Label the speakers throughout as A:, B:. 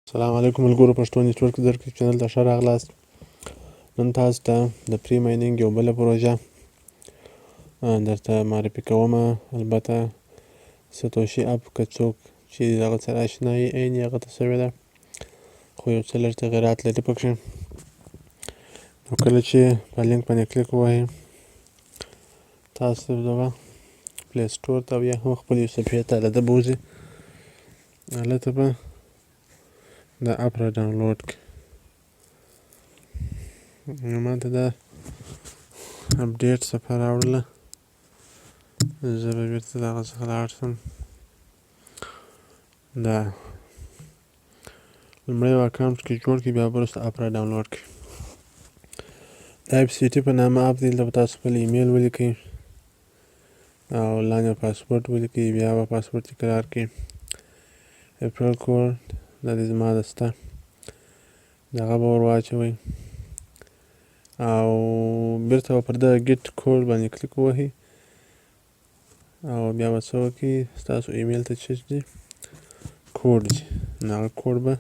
A: السلام علیکم ملګرو، پښتو نیټورک درکې چینل ته ښه راغلاست. نن تاسو ته د پری ماینینګ یو بله پروژه درته معرفي کوم. البته ستوشي اپ که څوک چې د هغه سره اشنا یې عین یې هغه ته سوې ده، خو یو څه لږ تغیرات لري پکښې. نو کله چې په لینک باندې کلیک ووهئ، تاسو دغه پلی سټور ته او یا هم خپلې صفحې ته د ده بوځي. هلته به دا اپ را ډاونلوډ کړي. نو ما ته دا اپډیټ صفحه راوړله، زه به بېرته د هغه څخه لاړ شم. دا لومړی یو اکاونټ کې جوړ کړي، بیا وروسته اپ را ډاونلوډ کړي. د IFCT په نامه اپ دی. دلته به تاسو خپل ایمیل ولیکئ او لاندې پاسورډ ولیکئ، بیا به پاسورډ تکرار کړئ. ریفرل کوډ دا دی زما د سته، دغه به ور واچوئ او بېرته به پر دغه ګیټ کوډ باندې کلیک ووهئ او بیا به څه وکړئ، ستاسو ایمیل ته چې دی کوډ ځي، نو هغه کوډ به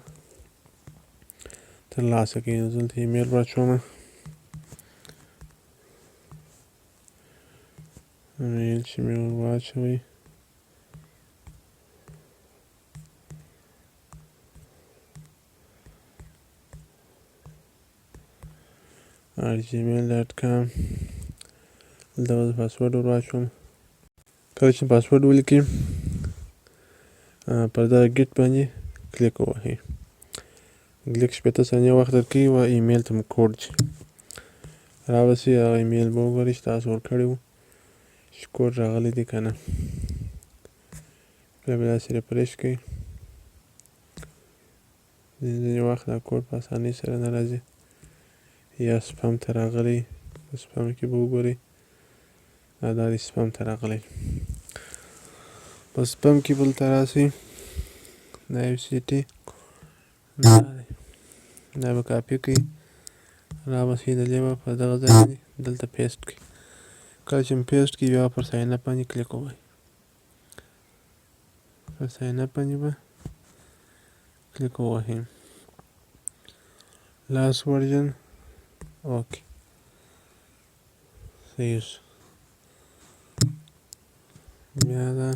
A: ترلاسه کړئ. نو زه دلته ایمیل واچوم، ایمیل چې مې ور واچوئ gmail.com. دلته به پاسورډ ور واچوم. کله چې پاسورډ ولیکئ، پر دغه ګیټ باندې کلیک ووهئ. لږ 15 ثانیې وخت درکوي و ایمیل ته مو کوډ ځي، راوسي هغه ایمیل به وګورئ چې تاسو ورکړی و، چې کوډ راغلی دی که نه. بیا به داسې ریفریش کړئ. ځینې وخت دا کوډ په اسانۍ سره نه راځي، یا سپم ته راغلی، په سپم کې به وګورئ. دا دی سپم ته راغلی. په سپم کې به دلته راسئ، د IFCT دا به کاپي کړئ، راوسئ دلې به په دغه ځای باندې دلته پیسټ کړئ. کله چې مو پیسټ کړئ، بیا پر ساین اپ باندې کلیک ووهئ. پر ساین اپ باندې به کلیک ووهئ. لاست ورژن اوکې، صحیح شو. بیا دا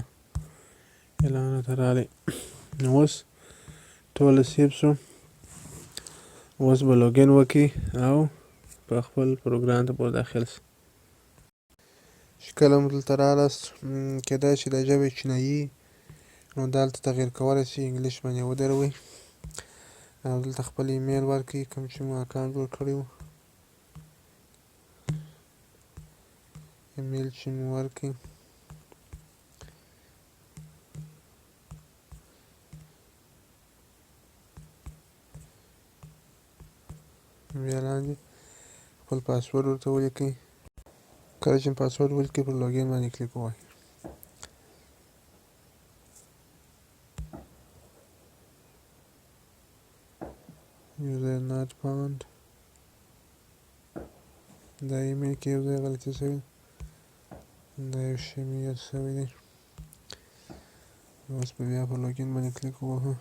A: اعلان راته راغلی. نو اوس ټوله سیف شو. اوس به لوګین وکړئ او په خپل پروګرام ته به داخل شئ. چې کله مو دلته راغلاست، کېدای شي د ژبې چینایي، نو دلته تغییر کولی شئ، انګلیش باندې ودروئ او دلته خپل ایمیل ورکړئ، کوم چې مو اکاونټ جوړ کړی و. ایمیل چې مو ورکړئ، بیا لاندې خپل پاسورډ ورته ولیکئ. کله چې پاسورډ ولیکئ، پر لوګین باندې کلیک ووهئ. user not found. دا ایمیل کې یو ځای غلطي شوې، دا یو شی مې یاد شوی دی. اوس به بیا په لوګین باندې کلیک ووهو.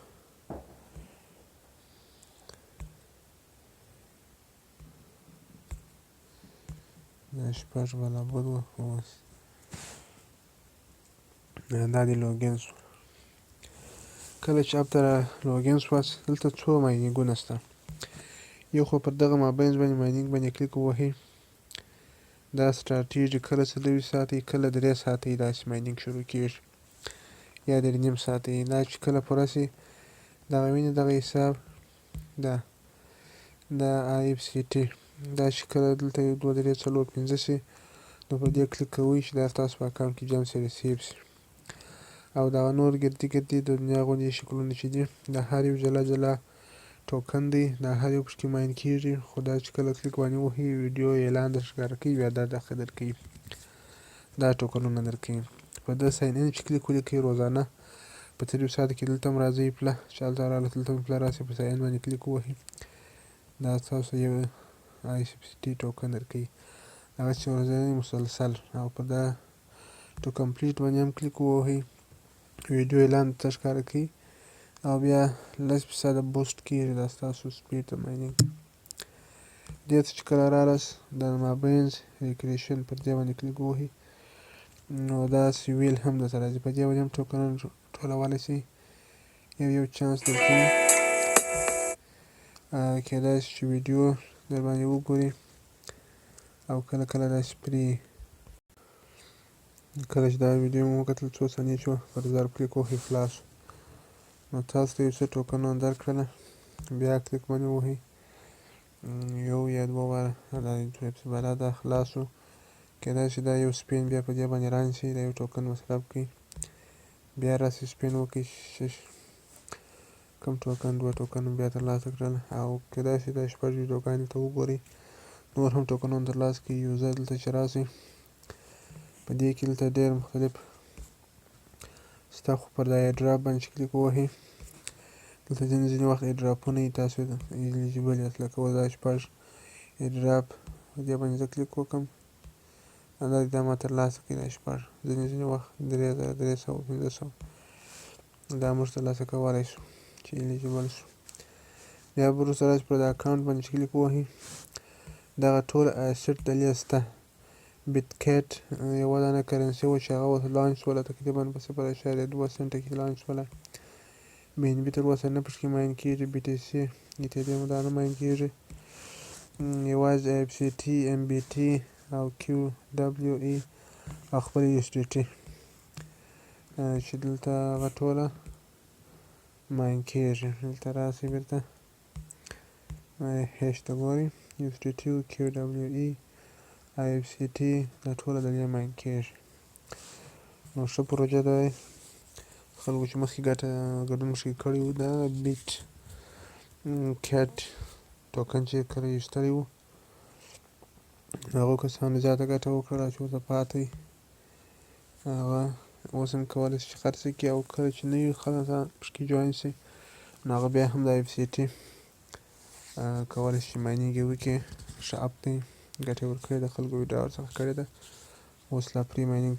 A: دا شپږ بلابود و، اوس دا دی لوګین شو. کله چې اپ ته لوګین شواست، دلته څو ماینینګونه شته. یو خو پر دغه مابینز باندې ماینینګ باندې کلیک ووهئ. دا سټارټیږي، کله 24 ساعته کله 3 ساعته داسې ماینینګ شروع کېږي، یا 3.5 ساعته. دا چې کله پوره شي، دغه وینې دغه حساب د IFCT دا چې کله دلته 2 3 4 5 شي، نو په دې کلیک کوئ چې دا ستاسو په اکاونټ کې جمع شي، ریسیو شي. او دغه نور ګردي ګردي د دنیا غوندې شکلونه چې دي، د هر یو جلا جلا ټوکن دی، دا هر یو پکې ماین کېږي. خو دا چې کله کلیک باندې ووهئ، ویډیو اعلان در ښکاره کوي، بیا دا دغه درکوي، دا ټوکنونه درکوي. په ده ساین ان چې کلیک ولیکئ، روزانه په 3 ساعته کې دلته هم راځئ پله، چې هلته راغله دلته هم پله راسئ، په ساین باندې کلیک ووهئ، دا ستاسو یو IFCT ټوکن درکوي. هغه چې ورځنی مسلسل. او په دا ټو کمپلیټ باندې هم کلیک ووهئ، ویډیو اعلان ته ښکاره کوي، او بیا 10% بوسټ کېږي دا ستاسو سپیډ د ماینینګ. دې ته چې کله رالاست د مابینز ریکریشن پر دې باندې کلیک ووهئ نو داسې ویل هم درته راځي. په دې باندې هم ټوکنونه ټولولی شئ. یو چانس درکوي کیدای شي چې ویډیو در باندې وګوري او کله کله داسې پرې کله چې دا ویډیو مو وکتل 2 ثانیې چې پر زر کلیک ووهئ خلاص شو. نو تاسو ته یو څه ټوکنونه درکړله بیا کلیک باندې ووهئ یو یا 2 واره بالا دا خلاص شو. کیدای شي دا یو سپین بیا په دې باندې ران شي دا یو ټوکن مصرف کړي بیا راسي سپین وکړئ کم ټوکن 2 ټوکن بیا ترلاسه کړل او کیدای شي دا شپږ ویډیوګانې دلته وګورئ نور هم ټوکنونه ترلاسه کړئ. یوزر دلته چې راسئ په دې کې دلته ډېر مختلف شته خو پر دا ایډراپ باندې چې کلیک ووهئ دلته ځینې وخت ایډراپونه وي تاسو الیجیبل یاست لکه اوس دا شپږ ایډراپ په دې باندې زه کلیک وکړم دا ما ترلاسه کړي دا شپږ ځینې وخت 3300 500 دا موږ ترلاسه کولی شو چې الیجیبل شو. بیا به وروسته راشئ پر د اکاونټ باندې چې کلیک ووهئ دغه ټول ایسټ دلې شته. بیټ کیټ یوه دانه کرنسي وه چې هغه اوس لانچ شوله تقریبا په 0.2 سنټه کې لانچ شوله. بي ان بي تر اوسه نه پکې ماین کېږي. بي ټي سي ایتریوم دا نه ماین کېږي. یوازې آی اف سی ټي ام بي ټي او کیو ډبلیو ای او خپل یو اس ډي ټي چې دلته هغه ټوله ماین کېږي. دلته راسئ بېرته هیش ته ګورئ یو اس ډي ټي کیو ډبلیو ای آی اف سی ټي دا ټوله دلې ماین کېږي. نو ښه پروژه ده خلکو چې مخکې ګډون مخکې کړی و دا بیټ کیټ ټوکن چې کله ایستلی و هغو کسانو زیاته ګټه وکړه چې ورته پاتې هغه اوس هم کولی شي چې خرڅ کړي او کله چې نوي خلک پکې جوین شي نو هغه بیا هم د آی اف سی ټي کولی شي چې ماینینګ یې وکړي. ښه اپ دی ګټه یې ورکړې ده خلکو ویډیو ورڅخه کړې ده اوس لا پرې ماینینګ